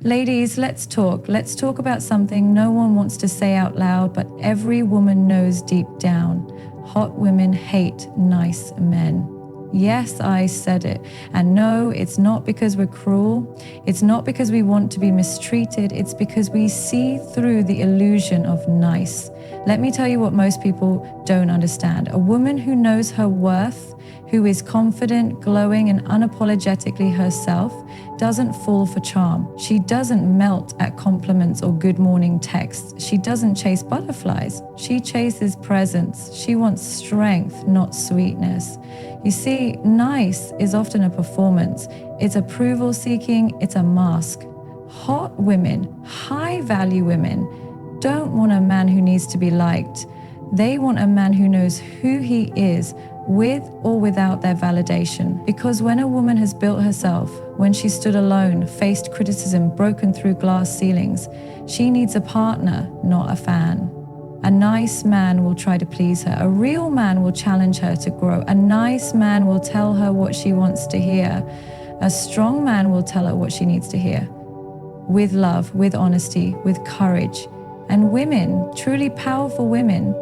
Ladies, let's talk. Let's talk about something no one wants to say out loud, but every woman knows deep down. Hot women hate nice men. Yes, I said it. And no, it's not because we're cruel. It's not because we want to be mistreated. It's because we see through the illusion of nice. Let me tell you what most people don't understand. A woman who knows her worth, who is confident, glowing, and unapologetically herself, doesn't fall for charm. She doesn't melt at compliments or good morning texts. She doesn't chase butterflies. She chases presence. She wants strength, not sweetness. You see, nice is often a performance. It's approval seeking. It's a mask. Hot women, high value women, don't want a man who needs to be liked. They want a man who knows who he is, with or without their validation. Because when a woman has built herself, when she stood alone, faced criticism, broken through glass ceilings, she needs a partner, not a fan. A nice man will try to please her. A real man will challenge her to grow. A nice man will tell her what she wants to hear. A strong man will tell her what she needs to hear. With love, with honesty, with courage. And women, truly powerful women,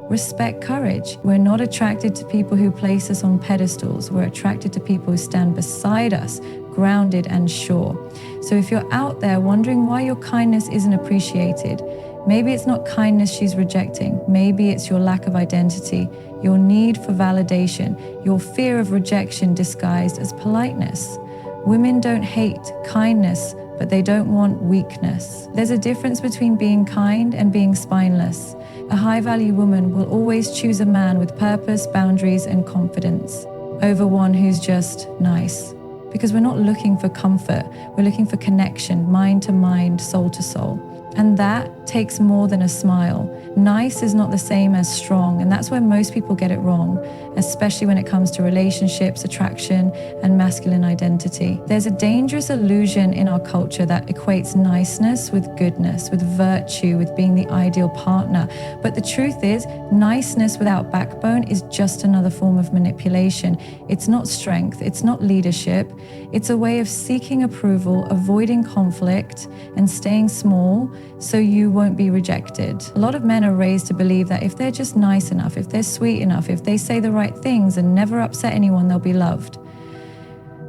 respect courage. We're not attracted to people who place us on pedestals. We're attracted to people who stand beside us, grounded and sure. So if you're out there wondering why your kindness isn't appreciated, maybe it's not kindness she's rejecting. Maybe it's your lack of identity, your need for validation, your fear of rejection disguised as politeness. Women don't hate kindness, but they don't want weakness. There's a difference between being kind and being spineless. A high-value woman will always choose a man with purpose, boundaries, and confidence over one who's just nice. Because we're not looking for comfort, we're looking for connection, mind to mind, soul to soul. And that takes more than a smile. Nice is not the same as strong, and that's where most people get it wrong, especially when it comes to relationships, attraction, and masculine identity. There's a dangerous illusion in our culture that equates niceness with goodness, with virtue, with being the ideal partner. But the truth is, niceness without backbone is just another form of manipulation. It's not strength, it's not leadership. It's a way of seeking approval, avoiding conflict, and staying small so you won't be rejected. A lot of men are raised to believe that if they're just nice enough, if they're sweet enough, if they say the right things and never upset anyone, they'll be loved.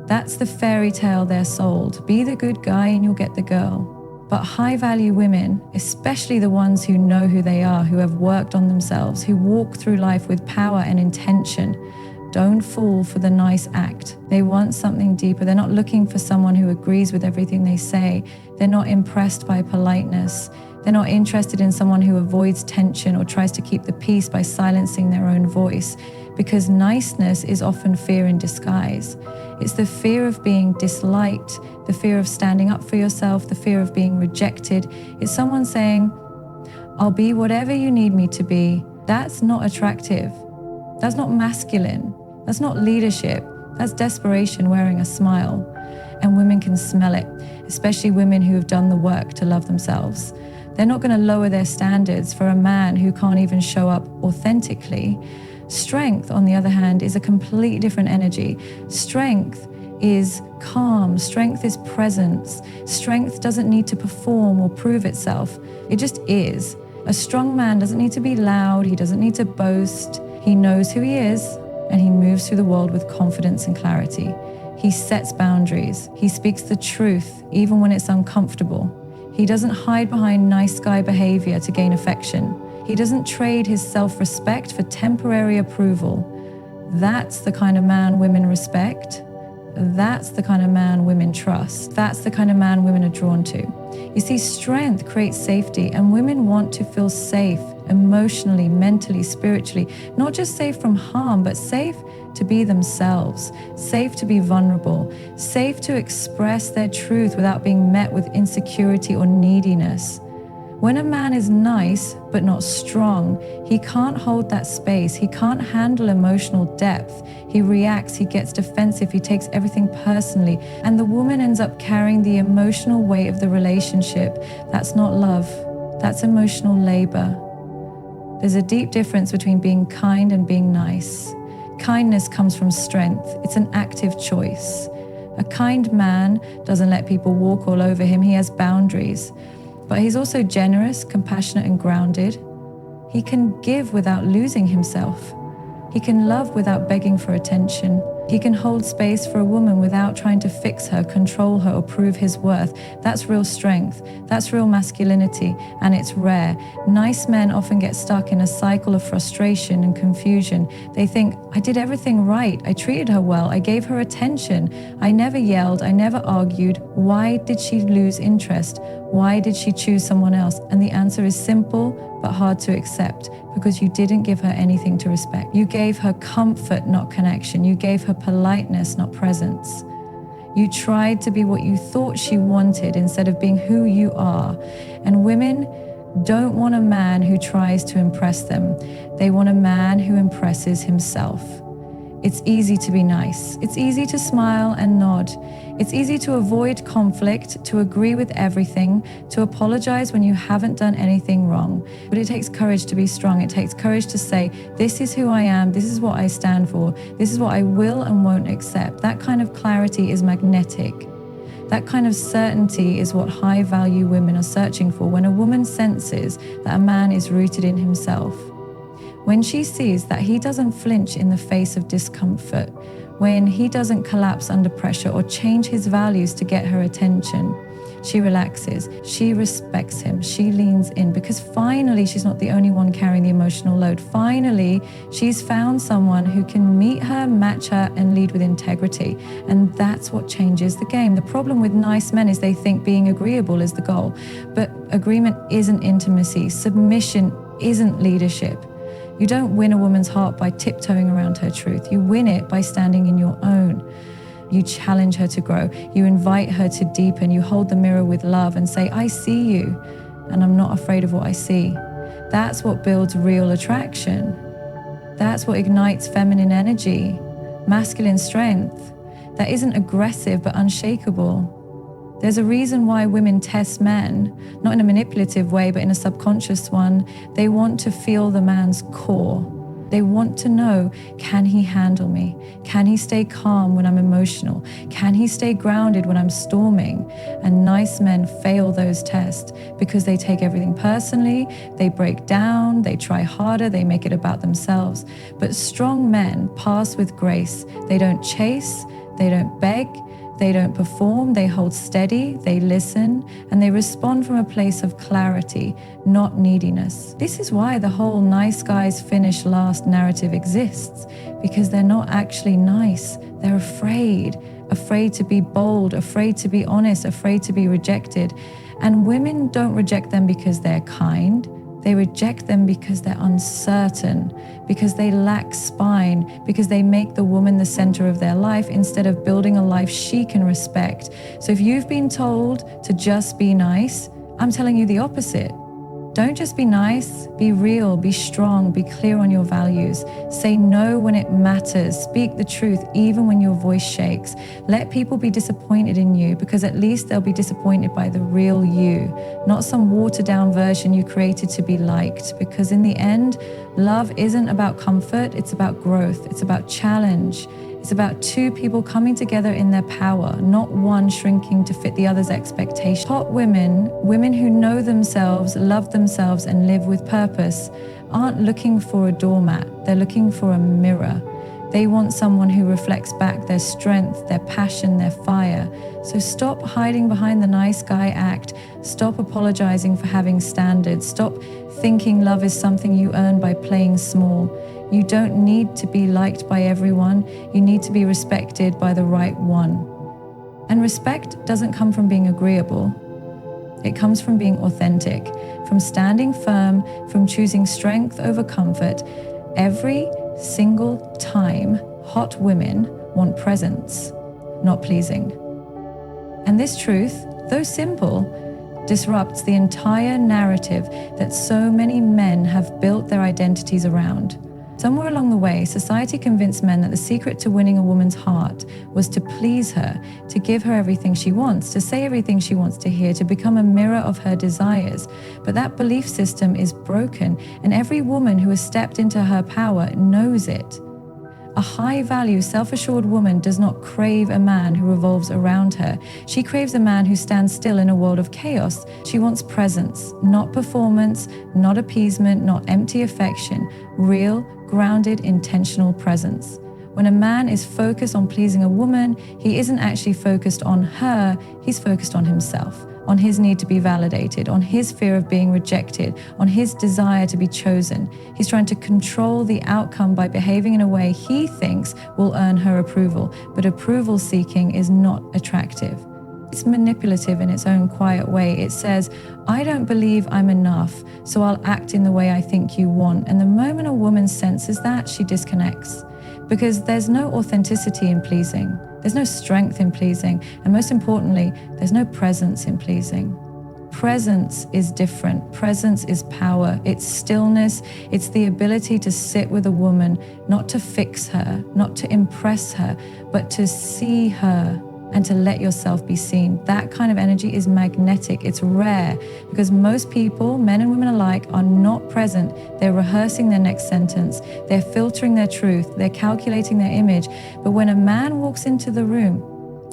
That's the fairy tale they're sold. Be the good guy and you'll get the girl. But high-value women, especially the ones who know who they are, who have worked on themselves, who walk through life with power and intention, don't fall for the nice act. They want something deeper. They're not looking for someone who agrees with everything they say. They're not impressed by politeness. They're not interested in someone who avoids tension or tries to keep the peace by silencing their own voice. Because niceness is often fear in disguise. It's the fear of being disliked, the fear of standing up for yourself, the fear of being rejected. It's someone saying, I'll be whatever you need me to be. That's not attractive. That's not masculine. That's not leadership. That's desperation wearing a smile. And women can smell it, especially women who have done the work to love themselves. They're not going to lower their standards for a man who can't even show up authentically. Strength, on the other hand, is a completely different energy. Strength is calm. Strength is presence. Strength doesn't need to perform or prove itself. It just is. A strong man doesn't need to be loud. He doesn't need to boast. He knows who he is, and he moves through the world with confidence and clarity. He sets boundaries. He speaks the truth, even when it's uncomfortable. He doesn't hide behind nice guy behavior to gain affection. He doesn't trade his self-respect for temporary approval. That's the kind of man women respect. That's the kind of man women trust. That's the kind of man women are drawn to. You see, strength creates safety, and women want to feel safe emotionally, mentally, spiritually, not just safe from harm, but safe to be themselves, safe to be vulnerable, safe to express their truth without being met with insecurity or neediness. When a man is nice but not strong, he can't hold that space. He can't handle emotional depth. He reacts, he gets defensive, he takes everything personally, and the woman ends up carrying the emotional weight of the relationship. That's not love. That's emotional labor. There's a deep difference between being kind and being nice. Kindness comes from strength. It's an active choice. A kind man doesn't let people walk all over him. He has boundaries. But he's also generous, compassionate, and grounded. He can give without losing himself. He can love without begging for attention. He can hold space for a woman without trying to fix her, control her, or prove his worth. That's real strength. That's real masculinity, and it's rare. Nice men often get stuck in a cycle of frustration and confusion. They think, I did everything right. I treated her well. I gave her attention. I never yelled. I never argued. Why did she lose interest? Why did she choose someone else? And the answer is simple but hard to accept, because you didn't give her anything to respect. You gave her comfort, not connection. You gave her politeness, not presence. You tried to be what you thought she wanted instead of being who you are. And women don't want a man who tries to impress them. They want a man who impresses himself. It's easy to be nice. It's easy to smile and nod. It's easy to avoid conflict, to agree with everything, to apologize when you haven't done anything wrong. But it takes courage to be strong. It takes courage to say, this is who I am, this is what I stand for, this is what I will and won't accept. That kind of clarity is magnetic. That kind of certainty is what high-value women are searching for. When a woman senses that a man is rooted in himself, when she sees that he doesn't flinch in the face of discomfort, when he doesn't collapse under pressure or change his values to get her attention, she relaxes, she respects him, she leans in, because finally she's not the only one carrying the emotional load. Finally, she's found someone who can meet her, match her, and lead with integrity. And that's what changes the game. The problem with nice men is they think being agreeable is the goal. But agreement isn't intimacy. Submission isn't leadership. You don't win a woman's heart by tiptoeing around her truth. You win it by standing in your own. You challenge her to grow. You invite her to deepen. You hold the mirror with love and say, I see you, and I'm not afraid of what I see. That's what builds real attraction. That's what ignites feminine energy, masculine strength that isn't aggressive but unshakable. There's a reason why women test men, not in a manipulative way, but in a subconscious one. They want to feel the man's core. They want to know, can he handle me? Can he stay calm when I'm emotional? Can he stay grounded when I'm storming? And nice men fail those tests because they take everything personally, they break down, they try harder, they make it about themselves. But strong men pass with grace. They don't chase, they don't beg, they don't perform, they hold steady, they listen, and they respond from a place of clarity, not neediness. This is why the whole nice guys finish last narrative exists, because they're not actually nice. They're afraid to be bold, afraid to be honest, afraid to be rejected. And women don't reject them because they're kind. They reject them because they're uncertain, because they lack spine, because they make the woman the center of their life instead of building a life she can respect. So if you've been told to just be nice, I'm telling you the opposite. Don't just be nice, be real, be strong, be clear on your values. Say no when it matters. Speak the truth even when your voice shakes. Let people be disappointed in you, because at least they'll be disappointed by the real you, not some watered down version you created to be liked. Because in the end, love isn't about comfort, it's about growth, it's about challenge. It's about two people coming together in their power, not one shrinking to fit the other's expectations. Hot women, women who know themselves, love themselves, and live with purpose, aren't looking for a doormat. They're looking for a mirror. They want someone who reflects back their strength, their passion, their fire. So stop hiding behind the nice guy act. Stop apologizing for having standards. Stop thinking love is something you earn by playing small. You don't need to be liked by everyone. You need to be respected by the right one. And respect doesn't come from being agreeable. It comes from being authentic, from standing firm, from choosing strength over comfort. Every single time, hot women want presence, not pleasing. And this truth, though simple, disrupts the entire narrative that so many men have built their identities around. Somewhere along the way, society convinced men that the secret to winning a woman's heart was to please her, to give her everything she wants, to say everything she wants to hear, to become a mirror of her desires. But that belief system is broken, and every woman who has stepped into her power knows it. A high-value, self-assured woman does not crave a man who revolves around her. She craves a man who stands still in a world of chaos. She wants presence, not performance, not appeasement, not empty affection. Real, grounded, intentional presence. When a man is focused on pleasing a woman, he isn't actually focused on her, he's focused on himself, on his need to be validated, on his fear of being rejected, on his desire to be chosen. He's trying to control the outcome by behaving in a way he thinks will earn her approval, but approval seeking is not attractive. It's manipulative in its own quiet way. It says, I don't believe I'm enough, so I'll act in the way I think you want. And the moment a woman senses that, she disconnects. Because there's no authenticity in pleasing. There's no strength in pleasing. And most importantly, there's no presence in pleasing. Presence is different. Presence is power. It's stillness. It's the ability to sit with a woman, not to fix her, not to impress her, but to see her and to let yourself be seen. That kind of energy is magnetic. It's rare because most people, men and women alike, are not present. They're rehearsing their next sentence. They're filtering their truth. They're calculating their image. But when a man walks into the room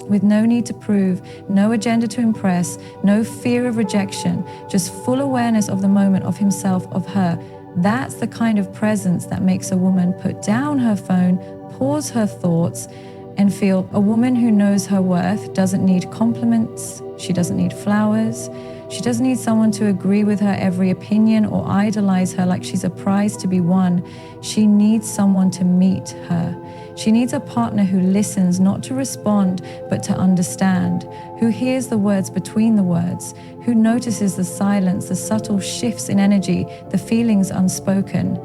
with no need to prove, no agenda to impress, no fear of rejection, just full awareness of the moment, of himself, of her, that's the kind of presence that makes a woman put down her phone, pause her thoughts, and feel a woman who knows her worth doesn't need compliments, she doesn't need flowers, she doesn't need someone to agree with her every opinion or idolize her like she's a prize to be won. She needs someone to meet her. She needs a partner who listens, not to respond, but to understand, who hears the words between the words, who notices the silence, the subtle shifts in energy, the feelings unspoken.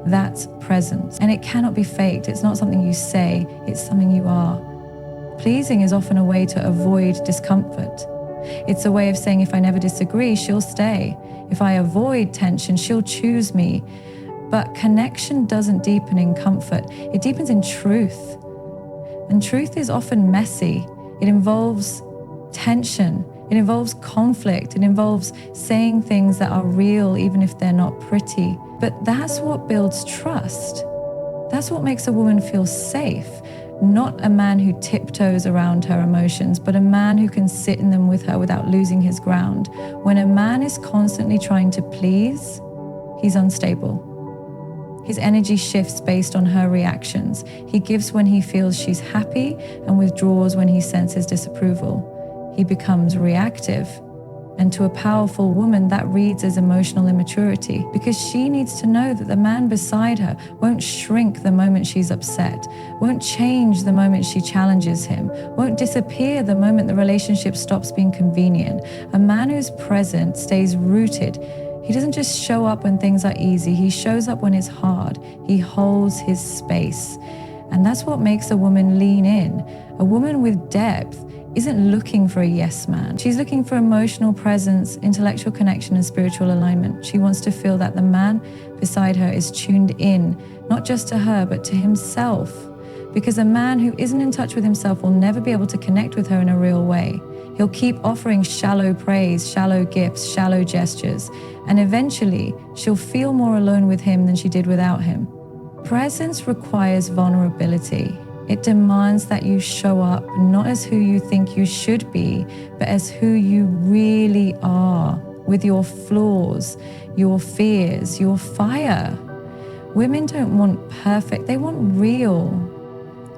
That's presence. And it cannot be faked. It's not something you say, it's something you are. Pleasing is often a way to avoid discomfort. It's a way of saying, if I never disagree, she'll stay. If I avoid tension, she'll choose me. But connection doesn't deepen in comfort. It deepens in truth. And truth is often messy. It involves tension. It involves conflict. It involves saying things that are real, even if they're not pretty. But that's what builds trust. That's what makes a woman feel safe. Not a man who tiptoes around her emotions, but a man who can sit in them with her without losing his ground. When a man is constantly trying to please, he's unstable. His energy shifts based on her reactions. He gives when he feels she's happy and withdraws when he senses disapproval. He becomes reactive. And to a powerful woman, that reads as emotional immaturity because she needs to know that the man beside her won't shrink the moment she's upset, won't change the moment she challenges him, won't disappear the moment the relationship stops being convenient. A man who's present stays rooted. He doesn't just show up when things are easy. He shows up when it's hard. He holds his space. And that's what makes a woman lean in. A woman with depth isn't looking for a yes man. She's looking for emotional presence, intellectual connection, and spiritual alignment. She wants to feel that the man beside her is tuned in, not just to her, but to himself. Because a man who isn't in touch with himself will never be able to connect with her in a real way. He'll keep offering shallow praise, shallow gifts, shallow gestures, and eventually she'll feel more alone with him than she did without him. Presence requires vulnerability. It demands that you show up not as who you think you should be, but as who you really are, with your flaws, your fears, your fire. Women don't want perfect, they want real.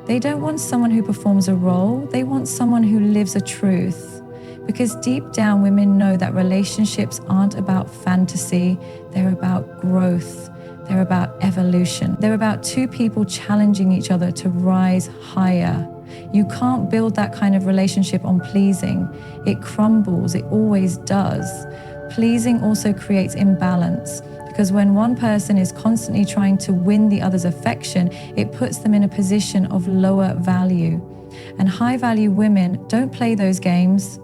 They don't want someone who performs a role, they want someone who lives a truth. Because deep down, women know that relationships aren't about fantasy, they're about growth. They're about evolution. They're about two people challenging each other to rise higher. You can't build that kind of relationship on pleasing. It crumbles, it always does. Pleasing also creates imbalance because when one person is constantly trying to win the other's affection, it puts them in a position of lower value. And high value women don't play those games.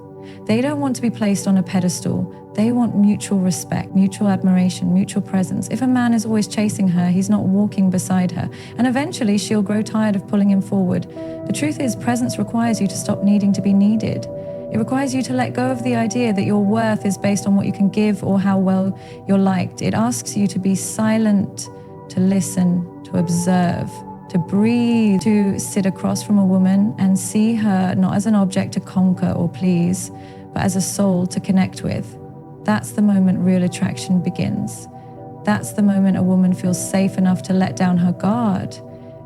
They don't want to be placed on a pedestal. They want mutual respect, mutual admiration, mutual presence. If a man is always chasing her, he's not walking beside her. And eventually she'll grow tired of pulling him forward. The truth is, presence requires you to stop needing to be needed. It requires you to let go of the idea that your worth is based on what you can give or how well you're liked. It asks you to be silent, to listen, to observe, to breathe, to sit across from a woman and see her not as an object to conquer or please, but as a soul to connect with. That's the moment real attraction begins. That's the moment a woman feels safe enough to let down her guard,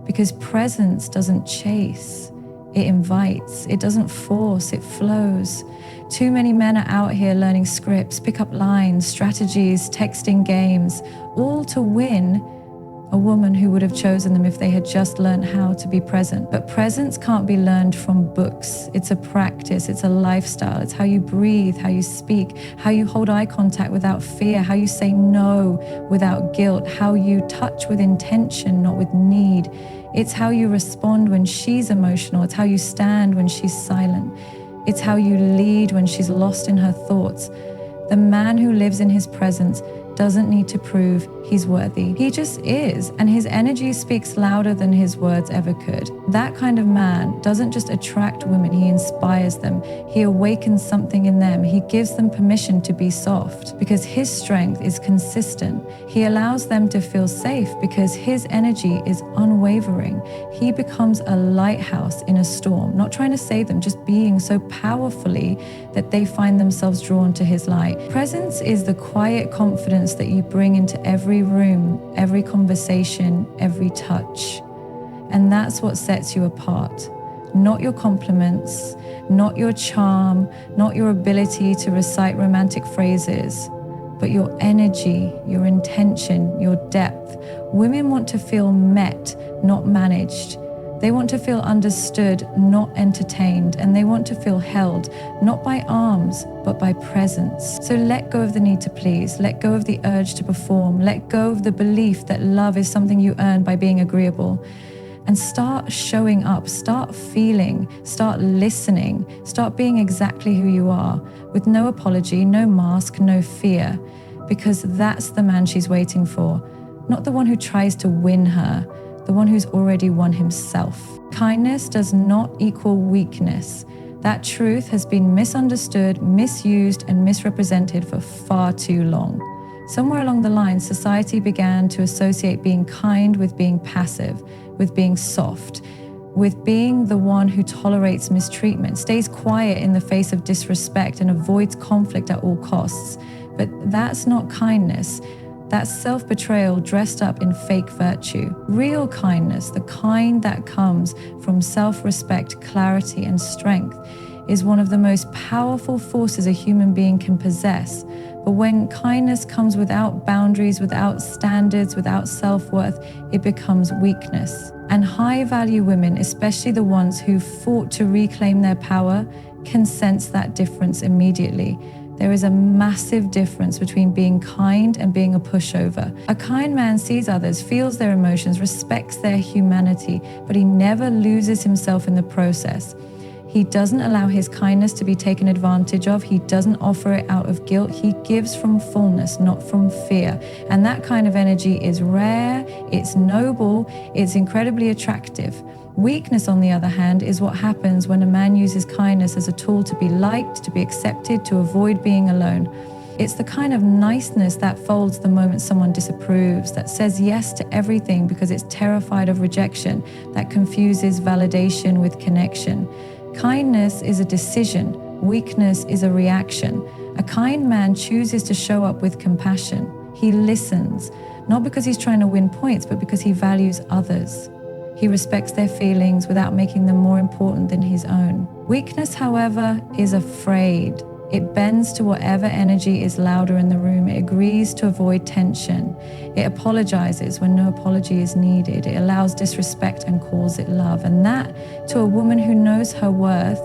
because presence doesn't chase, it invites, it doesn't force, it flows. Too many men are out here learning scripts, pick-up lines, strategies, texting games, all to win a woman who would have chosen them if they had just learned how to be present. But presence can't be learned from books. It's a practice, it's a lifestyle. It's how you breathe, how you speak, how you hold eye contact without fear, how you say no without guilt, how you touch with intention, not with need. It's how you respond when she's emotional. It's how you stand when she's silent. It's how you lead when she's lost in her thoughts. The man who lives in his presence doesn't need to prove he's worthy. He just is, and his energy speaks louder than his words ever could. That kind of man doesn't just attract women, he inspires them. He awakens something in them. He gives them permission to be soft because his strength is consistent. He allows them to feel safe because his energy is unwavering. He becomes a lighthouse in a storm, not trying to save them, just being so powerfully that they find themselves drawn to his light. Presence is the quiet confidence that you bring into every room, every conversation, every touch. And that's what sets you apart. Not your compliments, not your charm, not your ability to recite romantic phrases, but your energy, your intention, your depth. Women want to feel met, not managed. They want to feel understood, not entertained, and they want to feel held, not by arms, but by presence. So let go of the need to please, let go of the urge to perform, let go of the belief that love is something you earn by being agreeable, and start showing up, start feeling, start listening, start being exactly who you are, with no apology, no mask, no fear, because that's the man she's waiting for, not the one who tries to win her, the one who's already won himself. Kindness does not equal weakness. That truth has been misunderstood, misused, and misrepresented for far too long. Somewhere along the line, society began to associate being kind with being passive, with being soft, with being the one who tolerates mistreatment, stays quiet in the face of disrespect, and avoids conflict at all costs. But that's not kindness. That's self-betrayal dressed up in fake virtue. Real kindness, the kind that comes from self-respect, clarity, and strength, is one of the most powerful forces a human being can possess. But when kindness comes without boundaries, without standards, without self-worth, it becomes weakness. And high-value women, especially the ones who fought to reclaim their power, can sense that difference immediately. There is a massive difference between being kind and being a pushover. A kind man sees others, feels their emotions, respects their humanity, but he never loses himself in the process. He doesn't allow his kindness to be taken advantage of. He doesn't offer it out of guilt. He gives from fullness, not from fear. And that kind of energy is rare, it's noble, it's incredibly attractive. Weakness, on the other hand, is what happens when a man uses kindness as a tool to be liked, to be accepted, to avoid being alone. It's the kind of niceness that folds the moment someone disapproves, that says yes to everything because it's terrified of rejection, that confuses validation with connection. Kindness is a decision. Weakness is a reaction. A kind man chooses to show up with compassion. He listens, not because he's trying to win points, but because he values others. He respects their feelings without making them more important than his own. Weakness, however, is afraid. It bends to whatever energy is louder in the room. It agrees to avoid tension. It apologizes when no apology is needed. It allows disrespect and calls it love. And that, to a woman who knows her worth,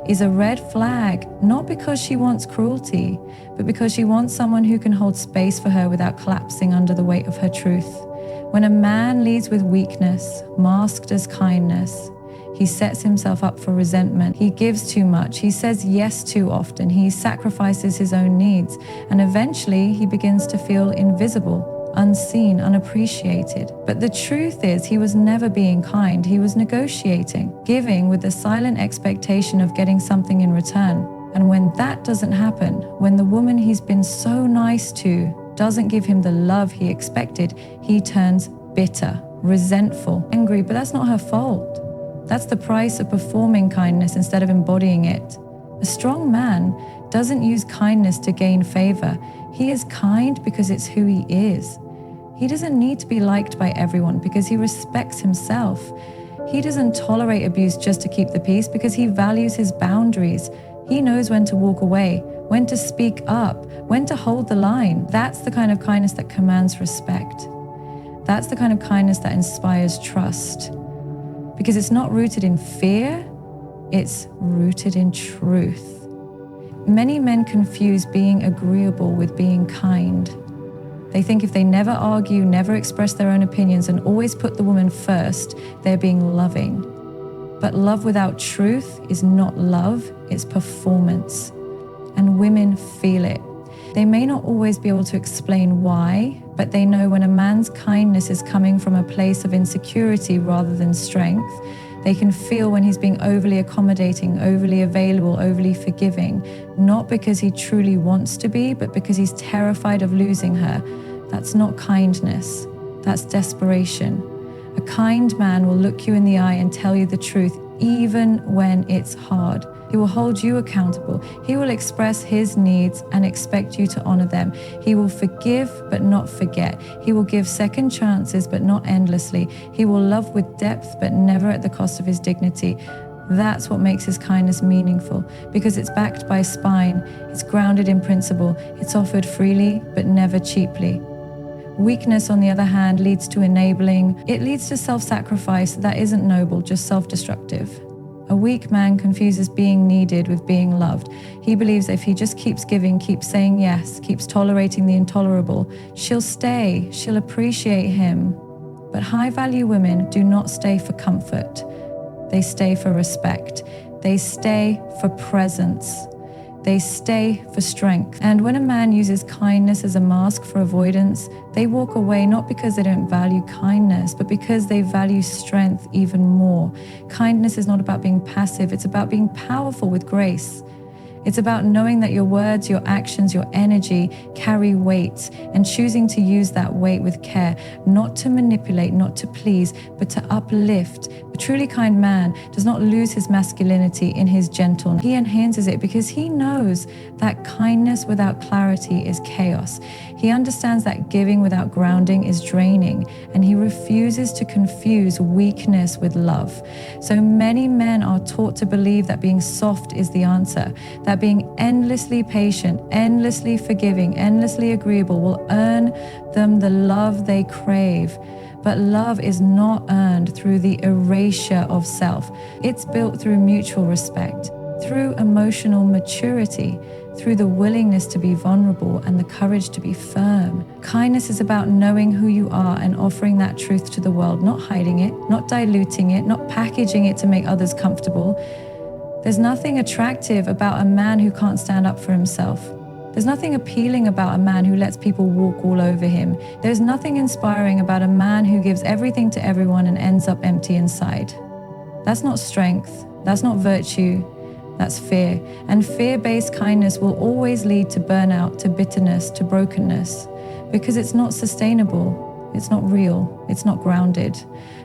is a red flag, not because she wants cruelty, but because she wants someone who can hold space for her without collapsing under the weight of her truth. When a man leads with weakness, masked as kindness, he sets himself up for resentment. He gives too much. He says yes too often. He sacrifices his own needs. And eventually he begins to feel invisible, unseen, unappreciated. But the truth is, he was never being kind. He was negotiating, giving with the silent expectation of getting something in return. And when that doesn't happen, when the woman he's been so nice to doesn't give him the love he expected, he turns bitter. resentful, angry, but that's not her fault. That's the price of performing kindness instead of embodying it. A strong man doesn't use kindness to gain favor. He is kind because it's who he is. He doesn't need to be liked by everyone because he respects himself. He doesn't tolerate abuse just to keep the peace because he values his boundaries. He knows when to walk away, when to speak up, when to hold the line. That's the kind of kindness that commands respect. That's the kind of kindness that inspires trust. Because it's not rooted in fear, it's rooted in truth. Many men confuse being agreeable with being kind. They think if they never argue, never express their own opinions, and always put the woman first, they're being loving. But love without truth is not love, it's performance. And women feel it. They may not always be able to explain why, but they know when a man's kindness is coming from a place of insecurity rather than strength. They can feel when he's being overly accommodating, overly available, overly forgiving, not because he truly wants to be, but because he's terrified of losing her. That's not kindness, that's desperation. A kind man will look you in the eye and tell you the truth, even when it's hard. He will hold you accountable. He will express his needs and expect you to honor them. He will forgive but not forget. He will give second chances but not endlessly. He will love with depth but never at the cost of his dignity. That's what makes his kindness meaningful, because it's backed by spine, it's grounded in principle, it's offered freely but never cheaply. Weakness, on the other hand, leads to enabling. It leads to self-sacrifice that isn't noble, just self-destructive. A weak man confuses being needed with being loved. He believes if he just keeps giving, keeps saying yes, keeps tolerating the intolerable, she'll stay, she'll appreciate him. But high-value women do not stay for comfort. They stay for respect. They stay for presence. They stay for strength. And when a man uses kindness as a mask for avoidance, they walk away not because they don't value kindness, but because they value strength even more. Kindness is not about being passive, it's about being powerful with grace. It's about knowing that your words, your actions, your energy carry weight and choosing to use that weight with care, not to manipulate, not to please, but to uplift. A truly kind man does not lose his masculinity in his gentleness. He enhances it because he knows that kindness without clarity is chaos. He understands that giving without grounding is draining, and he refuses to confuse weakness with love. So many men are taught to believe that being soft is the answer, that being endlessly patient, endlessly forgiving, endlessly agreeable will earn them the love they crave. But love is not earned through the erasure of self. It's built through mutual respect, through emotional maturity, through the willingness to be vulnerable and the courage to be firm. Kindness is about knowing who you are and offering that truth to the world, not hiding it, not diluting it, not packaging it to make others comfortable. There's nothing attractive about a man who can't stand up for himself. There's nothing appealing about a man who lets people walk all over him. There's nothing inspiring about a man who gives everything to everyone and ends up empty inside. That's not strength. That's not virtue. That's fear. And fear-based kindness will always lead to burnout, to bitterness, to brokenness, because it's not sustainable. It's not real. It's not grounded.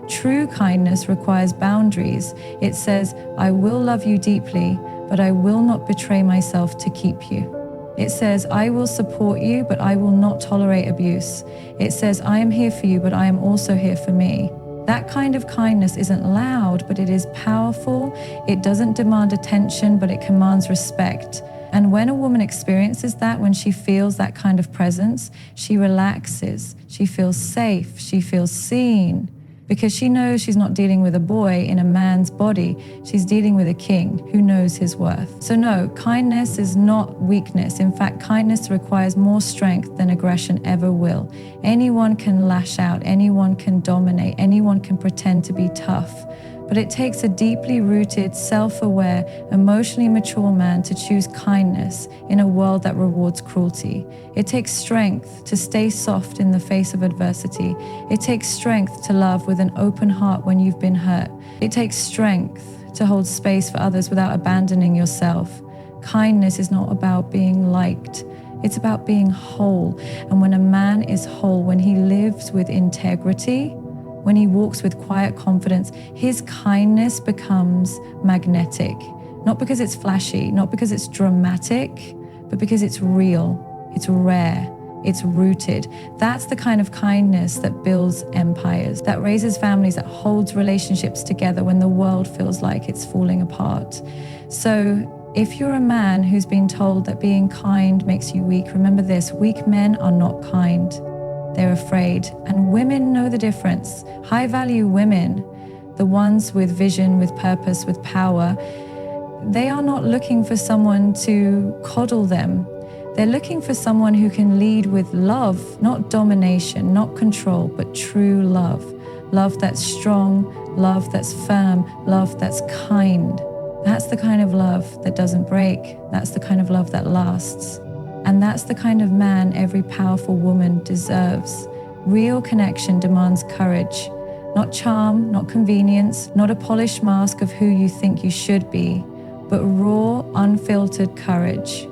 True kindness requires boundaries. It says, I will love you deeply, but I will not betray myself to keep you. It says, I will support you, but I will not tolerate abuse. It says, I am here for you, but I am also here for me. That kind of kindness isn't loud, but it is powerful. It doesn't demand attention, but it commands respect. And when a woman experiences that, when she feels that kind of presence, she relaxes. She feels safe. She feels seen. Because she knows she's not dealing with a boy in a man's body. She's dealing with a king who knows his worth. So no, kindness is not weakness. In fact, kindness requires more strength than aggression ever will. Anyone can lash out, anyone can dominate, anyone can pretend to be tough. But it takes a deeply rooted, self-aware, emotionally mature man to choose kindness in a world that rewards cruelty. It takes strength to stay soft in the face of adversity. It takes strength to love with an open heart when you've been hurt. It takes strength to hold space for others without abandoning yourself. Kindness is not about being liked. It's about being whole. And when a man is whole, when he lives with integrity, when he walks with quiet confidence, his kindness becomes magnetic. Not because it's flashy, not because it's dramatic, but because it's real, it's rare, it's rooted. That's the kind of kindness that builds empires, that raises families, that holds relationships together when the world feels like it's falling apart. So if you're a man who's been told that being kind makes you weak, remember this: weak men are not kind. They're afraid. And women know the difference. High value women, the ones with vision, with purpose, with power, they are not looking for someone to coddle them. They're looking for someone who can lead with love, not domination, not control, but true love. Love that's strong, love that's firm, love that's kind. That's the kind of love that doesn't break. That's the kind of love that lasts. And that's the kind of man every powerful woman deserves. Real connection demands courage, not charm, not convenience, not a polished mask of who you think you should be, but raw, unfiltered courage.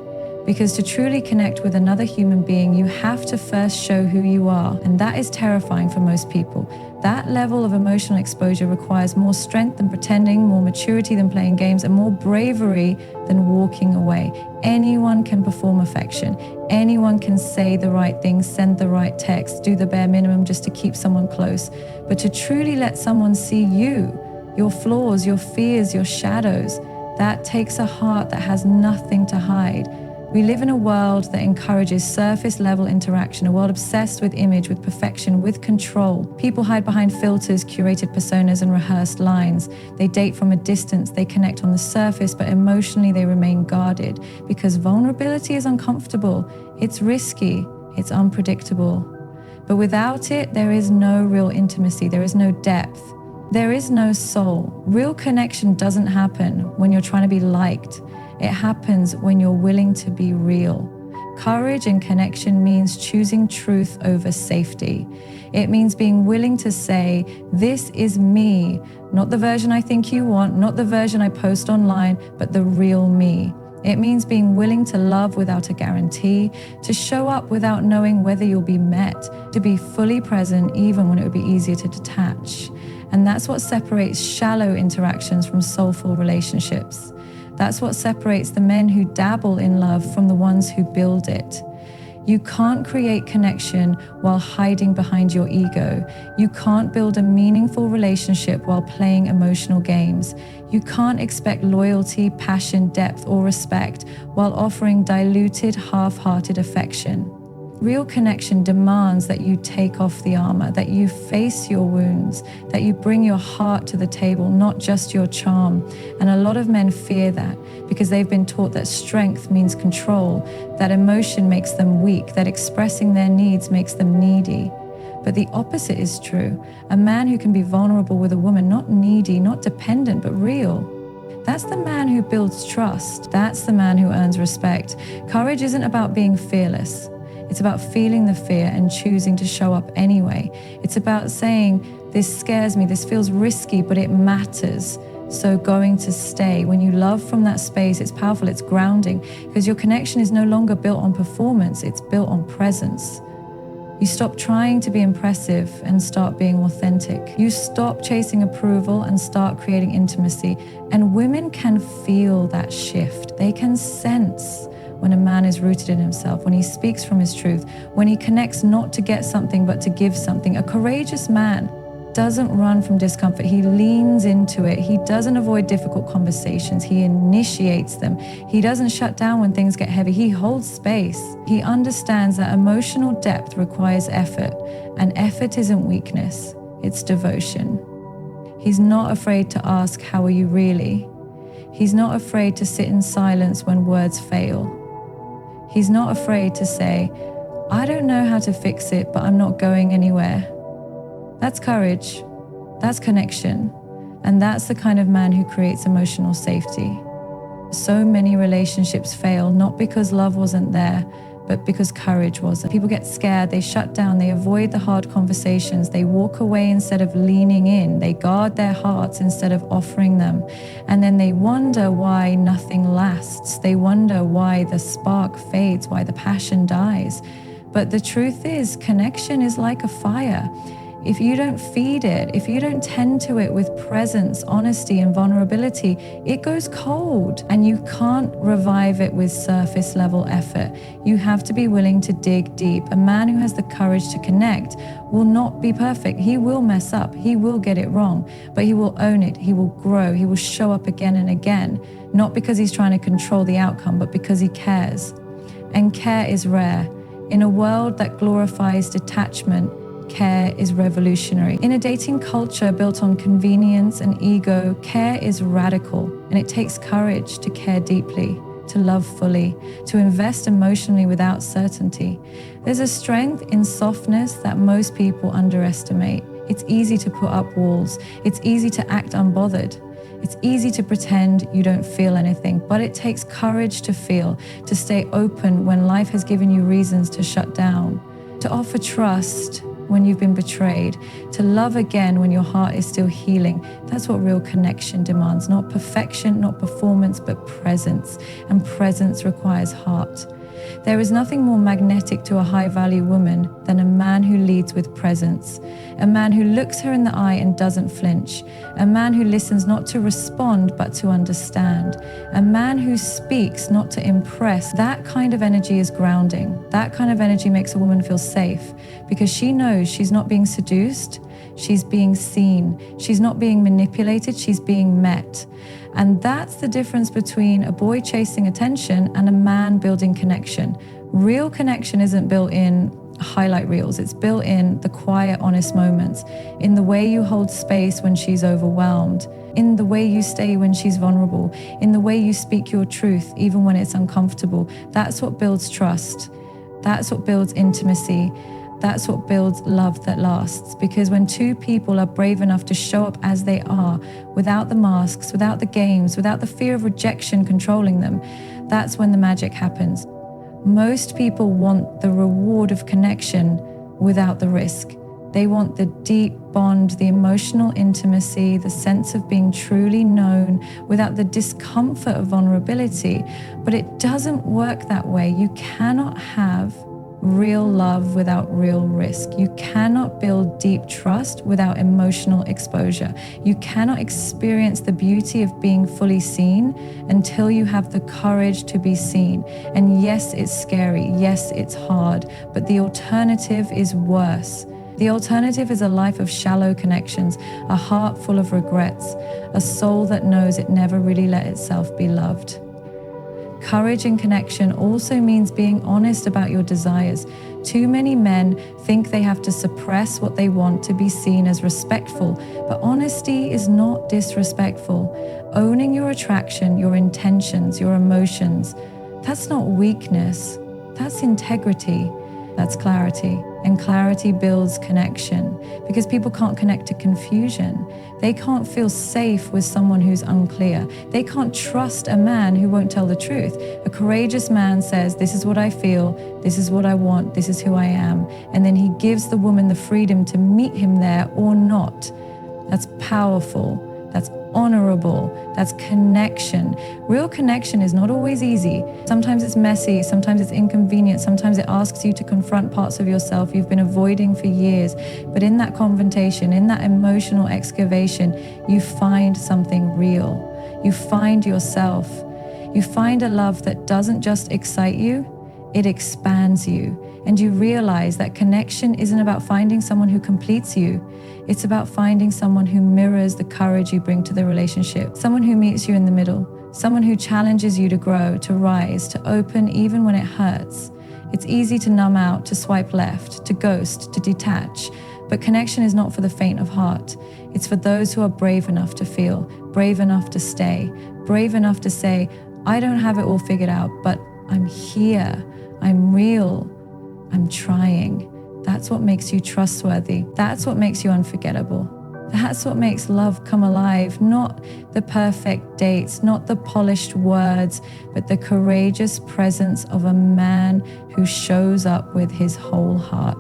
Because to truly connect with another human being, you have to first show who you are. And that is terrifying for most people. That level of emotional exposure requires more strength than pretending, more maturity than playing games, and more bravery than walking away. Anyone can perform affection. Anyone can say the right thing, send the right text, do the bare minimum just to keep someone close. But to truly let someone see you, your flaws, your fears, your shadows, that takes a heart that has nothing to hide. We live in a world that encourages surface-level interaction, a world obsessed with image, with perfection, with control. People hide behind filters, curated personas, and rehearsed lines. They date from a distance, they connect on the surface, but emotionally they remain guarded because vulnerability is uncomfortable, it's risky, it's unpredictable. But without it, there is no real intimacy, there is no depth, there is no soul. Real connection doesn't happen when you're trying to be liked. It happens when you're willing to be real. Courage and connection means choosing truth over safety. It means being willing to say, this is me, not the version I think you want, not the version I post online, but the real me. It means being willing to love without a guarantee, to show up without knowing whether you'll be met, to be fully present even when it would be easier to detach. And that's what separates shallow interactions from soulful relationships. That's what separates the men who dabble in love from the ones who build it. You can't create connection while hiding behind your ego. You can't build a meaningful relationship while playing emotional games. You can't expect loyalty, passion, depth, or respect while offering diluted, half-hearted affection. Real connection demands that you take off the armor, that you face your wounds, that you bring your heart to the table, not just your charm. And a lot of men fear that because they've been taught that strength means control, that emotion makes them weak, that expressing their needs makes them needy. But the opposite is true. A man who can be vulnerable with a woman, not needy, not dependent, but real. That's the man who builds trust. That's the man who earns respect. Courage isn't about being fearless. It's about feeling the fear and choosing to show up anyway. It's about saying, this scares me, this feels risky, but it matters. So going to stay. When you love from that space, it's powerful, it's grounding, because your connection is no longer built on performance, it's built on presence. You stop trying to be impressive and start being authentic. You stop chasing approval and start creating intimacy. And women can feel that shift. They can sense when a man is rooted in himself, when he speaks from his truth, when he connects not to get something but to give something. A courageous man doesn't run from discomfort. He leans into it. He doesn't avoid difficult conversations. He initiates them. He doesn't shut down when things get heavy. He holds space. He understands that emotional depth requires effort, and effort isn't weakness, it's devotion. He's not afraid to ask, how are you really? He's not afraid to sit in silence when words fail. He's not afraid to say, I don't know how to fix it, but I'm not going anywhere. That's courage. That's connection. And that's the kind of man who creates emotional safety. So many relationships fail, not because love wasn't there, but because courage wasn't. People get scared, they shut down, they avoid the hard conversations, they walk away instead of leaning in, they guard their hearts instead of offering them. And then they wonder why nothing lasts. They wonder why the spark fades, why the passion dies. But the truth is, connection is like a fire. if you don't feed it, if you don't tend to it with presence, honesty, and vulnerability, it goes cold, and you can't revive it with surface level effort. You have to be willing to dig deep. A man who has the courage to connect will not be perfect. He will mess up. He will get it wrong, but he will own it. He will grow. He will show up again and again, not because he's trying to control the outcome, but because he cares. And care is rare. In a world that glorifies detachment, care is revolutionary. In a dating culture built on convenience and ego, care is radical, and it takes courage to care deeply, to love fully, to invest emotionally without certainty. There's a strength in softness that most people underestimate. It's easy to put up walls. It's easy to act unbothered. It's easy to pretend you don't feel anything, but it takes courage to feel, to stay open when life has given you reasons to shut down, to offer trust when you've been betrayed, to love again when your heart is still healing. That's what real connection demands, not perfection, not performance, but presence. And presence requires heart. There is nothing more magnetic to a high-value woman than a man who leads with presence, a man who looks her in the eye and doesn't flinch, a man who listens not to respond but to understand, a man who speaks not to impress. That kind of energy is grounding. That kind of energy makes a woman feel safe because she knows she's not being seduced, she's being seen. She's not being manipulated, she's being met. And that's the difference between a boy chasing attention and a man building connection. Real connection isn't built in highlight reels. It's built in the quiet, honest moments, in the way you hold space when she's overwhelmed, in the way you stay when she's vulnerable, in the way you speak your truth, even when it's uncomfortable. That's what builds trust. That's what builds intimacy. That's what builds love that lasts. Because when two people are brave enough to show up as they are, without the masks, without the games, without the fear of rejection controlling them, that's when the magic happens. Most people want the reward of connection without the risk. They want the deep bond, the emotional intimacy, the sense of being truly known without the discomfort of vulnerability. But it doesn't work that way. You cannot have real love without real risk. You cannot build deep trust without emotional exposure. You cannot experience the beauty of being fully seen until you have the courage to be seen. And yes, it's scary. Yes, it's hard. But the alternative is worse. The alternative is a life of shallow connections, a heart full of regrets, a soul that knows it never really let itself be loved. Courage in connection also means being honest about your desires. Too many men think they have to suppress what they want to be seen as respectful, but honesty is not disrespectful. Owning your attraction, your intentions, your emotions, that's not weakness, that's integrity, that's clarity. And clarity builds connection because people can't connect to confusion. They can't feel safe with someone who's unclear. They can't trust a man who won't tell the truth. A courageous man says, this is what I feel, this is what I want, this is who I am. And then he gives the woman the freedom to meet him there or not. That's powerful. That's honorable. That's connection. Real connection is not always easy. Sometimes it's messy. Sometimes it's inconvenient. Sometimes it asks you to confront parts of yourself you've been avoiding for years. But in that confrontation, in that emotional excavation, you find something real. You find yourself. You find a love that doesn't just excite you, it expands you. And you realize that connection isn't about finding someone who completes you. It's about finding someone who mirrors the courage you bring to the relationship, someone who meets you in the middle, someone who challenges you to grow, to rise, to open even when it hurts. It's easy to numb out, to swipe left, to ghost, to detach. But connection is not for the faint of heart. It's for those who are brave enough to feel, brave enough to stay, brave enough to say, I don't have it all figured out, but I'm here, I'm real, I'm trying. That's what makes you trustworthy. That's what makes you unforgettable. That's what makes love come alive, not the perfect dates, not the polished words, but the courageous presence of a man who shows up with his whole heart.